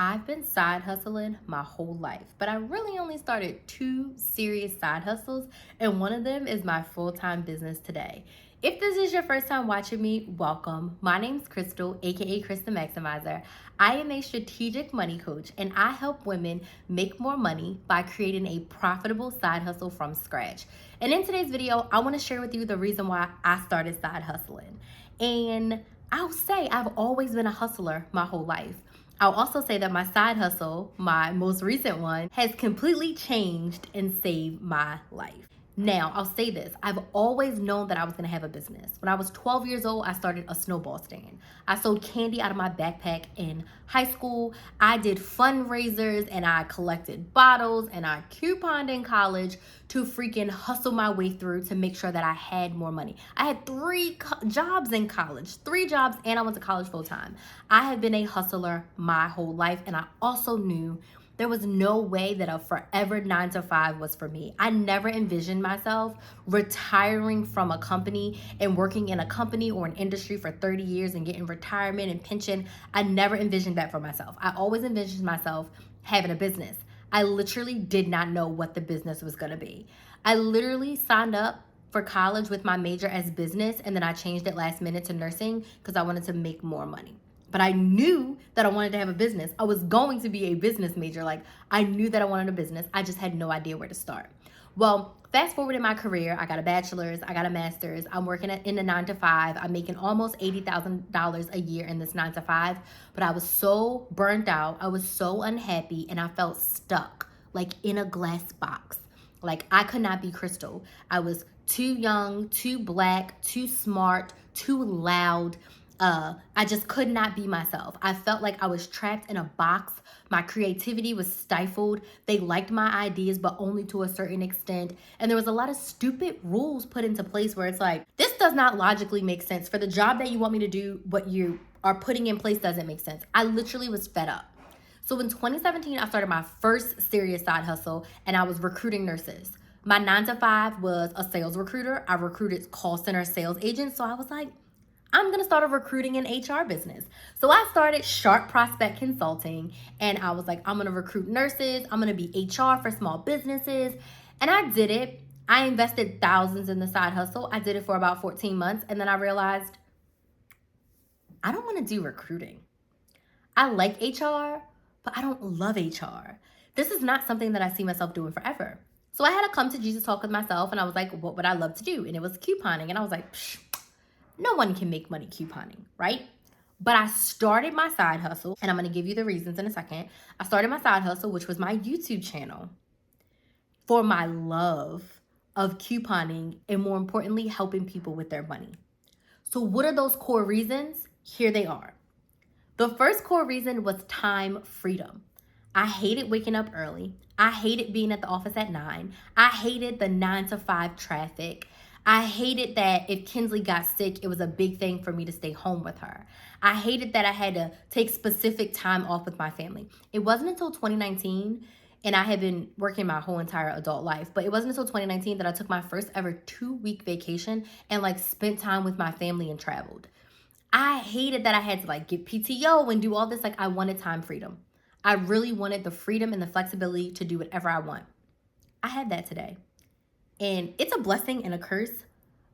I've been side hustling my whole life, but I really only started two serious side hustles, and one of them is my full-time business today. If this is your first time watching me, welcome. My name's Crystal, aka Krys the Maximizer. I am a strategic money coach, and I help women make more money by creating a profitable side hustle from scratch. And in today's video, I want to share with you the reason why I started side hustling. And I'll say I've always been a hustler my whole life. I'll also say that my side hustle, my most recent one, has completely changed and saved my life. Now, I'll say this. I've always known that I was going to have a business. When I was 12 years old, I started a snowball stand. I sold candy out of my backpack in high school. I did fundraisers and I collected bottles and I couponed in college to freaking hustle my way through to make sure that I had more money. I had three jobs in college, and I went to college full time. I have been a hustler my whole life, and I also knew there was no way that a forever 9 to 5 was for me. I never envisioned myself retiring from a company and working in a company or an industry for 30 years and getting retirement and pension. I never envisioned that for myself. I always envisioned myself having a business. I literally did not know what the business was gonna be. I literally signed up for college with my major as business, and then I changed it last minute to nursing because I wanted to make more money. But I knew that I wanted to have a business. I was going to be a business major. I knew that I wanted a business. I just had no idea where to start. Well, fast forward in my career, I got a bachelor's, I got a master's. I'm working in a 9 to 5. I'm making almost $80,000 a year in this 9 to 5. But I was so burnt out. I was so unhappy, and I felt stuck, like in a glass box. Like I could not be Crystal. I was too young, too black, too smart, too loud. I just could not be myself. I felt like I was trapped in a box. My creativity was stifled. They liked my ideas, but only to a certain extent. And there was a lot of stupid rules put into place where it's like, this does not logically make sense. For the job that you want me to do, what you are putting in place doesn't make sense. I literally was fed up. So in 2017, I started my first serious side hustle, and I was recruiting nurses. My 9 to 5 was a sales recruiter. I recruited call center sales agents. So I was like, I'm gonna start a recruiting and HR business. So I started Sharp Prospect Consulting, and I was like, I'm gonna recruit nurses, I'm gonna be HR for small businesses. And I did it. I invested thousands in the side hustle. I did it for about 14 months, and then I realized I don't wanna do recruiting. I like HR, but I don't love HR. This is not something that I see myself doing forever. So I had a come to Jesus talk with myself, and I was like, what would I love to do? And it was couponing, and I was like, psh, no one can make money couponing, right? But I started my side hustle, and I'm gonna give you the reasons in a second. I started my side hustle, which was my YouTube channel, for my love of couponing and, more importantly, helping people with their money. So what are those core reasons? Here they are. The first core reason was time freedom. I hated waking up early. I hated being at the office at 9. I hated the 9 to 5 traffic. I hated that if Kinsley got sick, it was a big thing for me to stay home with her. I hated that I had to take specific time off with my family. It wasn't until 2019, and I had been working my whole entire adult life, but it wasn't until 2019 that I took my first ever 2-week vacation and spent time with my family and traveled. I hated that I had to get PTO and do all this. I wanted time freedom. I really wanted the freedom and the flexibility to do whatever I want. I had that today. And it's a blessing and a curse,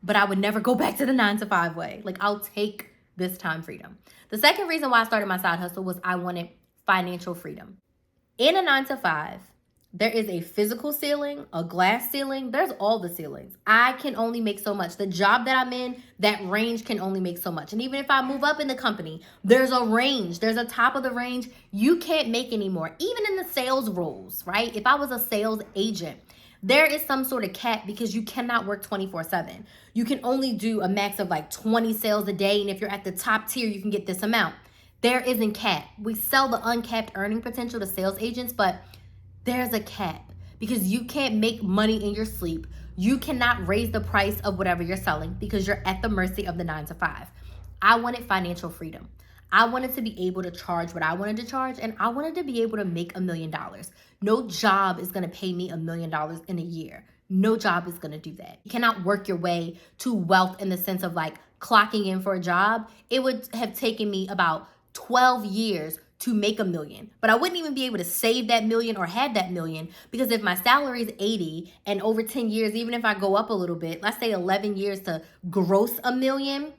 but I would never go back to the 9 to 5 way. I'll take this time freedom. The second reason why I started my side hustle was I wanted financial freedom. In a 9 to 5, there is a physical ceiling, a glass ceiling. There's all the ceilings. I can only make so much. The job that I'm in, that range can only make so much. And even if I move up in the company, there's a range. There's a top of the range. You can't make anymore. Even in the sales roles, right? If I was a sales agent, there is some sort of cap because you cannot work 24/7. You can only do a max of 20 sales a day. And if you're at the top tier, you can get this amount. There isn't cap. We sell the uncapped earning potential to sales agents, but there's a cap because you can't make money in your sleep. You cannot raise the price of whatever you're selling because you're at the mercy of the 9 to 5. I wanted financial freedom. I wanted to be able to charge what I wanted to charge, and I wanted to be able to make $1 million. No job is going to pay me $1 million in a year. No job is going to do that. You cannot work your way to wealth in the sense of clocking in for a job. It would have taken me about 12 years to make $1 million, but I wouldn't even be able to save that million or have that million, because if my salary is 80 and over 10 years, even if I go up a little bit, let's say 11 years to gross $1 million,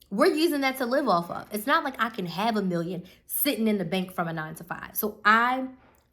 we're using that to live off of. It's not like I can have $1 million sitting in the bank from a 9 to 5. So I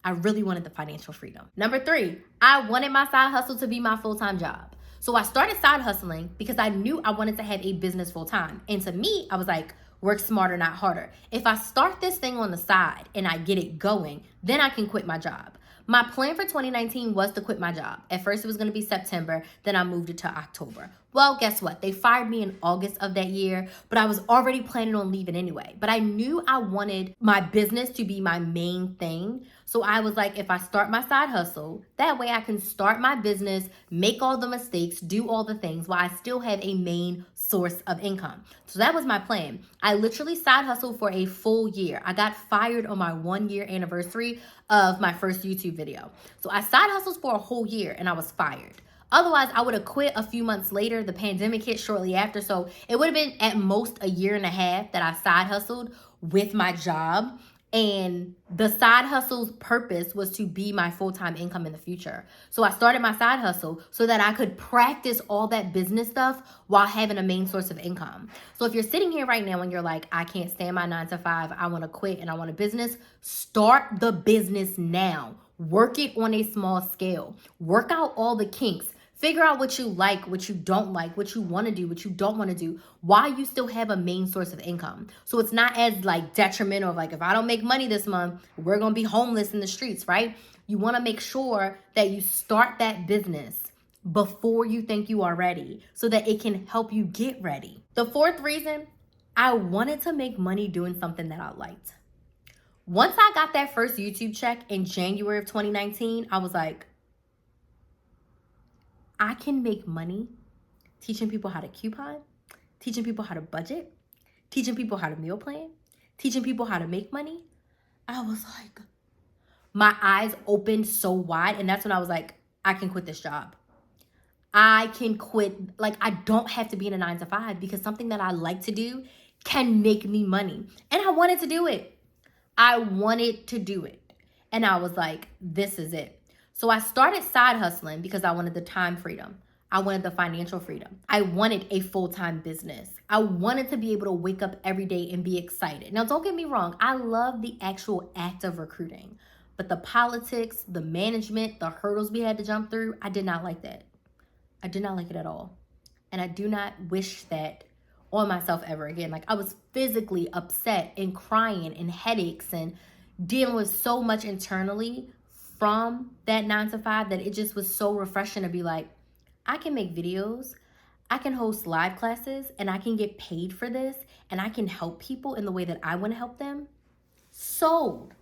really wanted the financial freedom. Number 3, I wanted my side hustle to be my full-time job. So I started side hustling because I knew I wanted to have a business full-time. And to me, I was like, work smarter, not harder. If I start this thing on the side and I get it going, then I can quit my job. My plan for 2019 was to quit my job. At first it was going to be September, then I moved it to October. Well, guess what? They fired me in August of that year, but I was already planning on leaving anyway. But I knew I wanted my business to be my main thing. So I was like, if I start my side hustle, that way I can start my business, make all the mistakes, do all the things while I still have a main source of income. So that was my plan. I literally side hustled for a full year. I got fired on my 1-year anniversary of my first YouTube video. So I side hustled for a whole year and I was fired. Otherwise, I would have quit a few months later. The pandemic hit shortly after. So it would have been at most a year and a half that I side hustled with my job. And the side hustle's purpose was to be my full-time income in the future. So I started my side hustle so that I could practice all that business stuff while having a main source of income. So if you're sitting here right now and you're like, I can't stand my 9 to 5, I want to quit and I want a business, start the business now. Work it on a small scale. Work out all the kinks. Figure out what you like, what you don't like, what you want to do, what you don't want to do, why you still have a main source of income. So it's not as like detrimental of like, if I don't make money this month, we're going to be homeless in the streets, right? You want to make sure that you start that business before you think you are ready so that it can help you get ready. The 4th reason, I wanted to make money doing something that I liked. Once I got that first YouTube check in January of 2019, I was like, I can make money teaching people how to coupon, teaching people how to budget, teaching people how to meal plan, teaching people how to make money. I was like, my eyes opened so wide. And that's when I was like, I can quit this job. I can quit. Like, I don't have to be in a 9 to 5 because something that I like to do can make me money. And I wanted to do it. I wanted to do it. And I was like, this is it. So I started side hustling because I wanted the time freedom. I wanted the financial freedom. I wanted a full-time business. I wanted to be able to wake up every day and be excited. Now, don't get me wrong. I love the actual act of recruiting, but the politics, the management, the hurdles we had to jump through, I did not like that. I did not like it at all. And I do not wish that on myself ever again. Like, I was physically upset and crying and headaches and dealing with so much internally from that 9 to 5 that it just was so refreshing to be like, I can make videos, I can host live classes, and I can get paid for this, and I can help people in the way that I want to help them. Sold.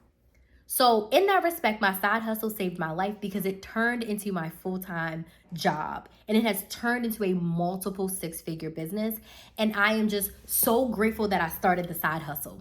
So in that respect, my side hustle saved my life because it turned into my full-time job, and it has turned into a multiple 6-figure business. And I am just so grateful that I started the side hustle.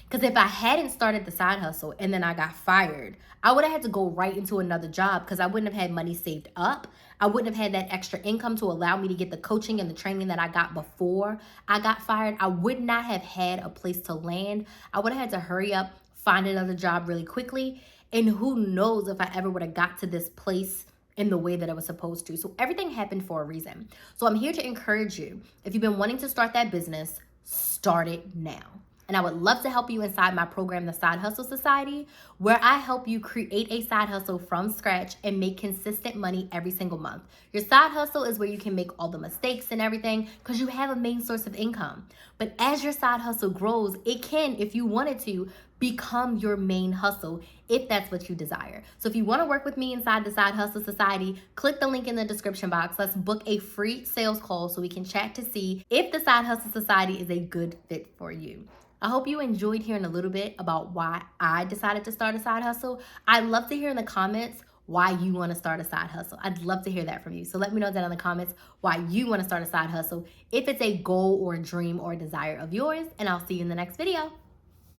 Because if I hadn't started the side hustle and then I got fired, I would have had to go right into another job because I wouldn't have had money saved up. I wouldn't have had that extra income to allow me to get the coaching and the training that I got before I got fired. I would not have had a place to land. I would have had to hurry up, find another job really quickly. And who knows if I ever would have got to this place in the way that I was supposed to. So everything happened for a reason. So I'm here to encourage you. If you've been wanting to start that business, start it now. And I would love to help you inside my program, the Side Hustle Society, where I help you create a side hustle from scratch and make consistent money every single month. Your side hustle is where you can make all the mistakes and everything because you have a main source of income. But as your side hustle grows, it can, if you wanted to, become your main hustle if that's what you desire. So if you want to work with me inside the Side Hustle Society, click the link in the description box. Let's book a free sales call so we can chat to see if the Side Hustle Society is a good fit for you. I hope you enjoyed hearing a little bit about why I decided to start a side hustle. I'd love to hear in the comments why you want to start a side hustle. I'd love to hear that from you. So let me know down in the comments why you want to start a side hustle, if it's a goal or a dream or a desire of yours, and I'll see you in the next video.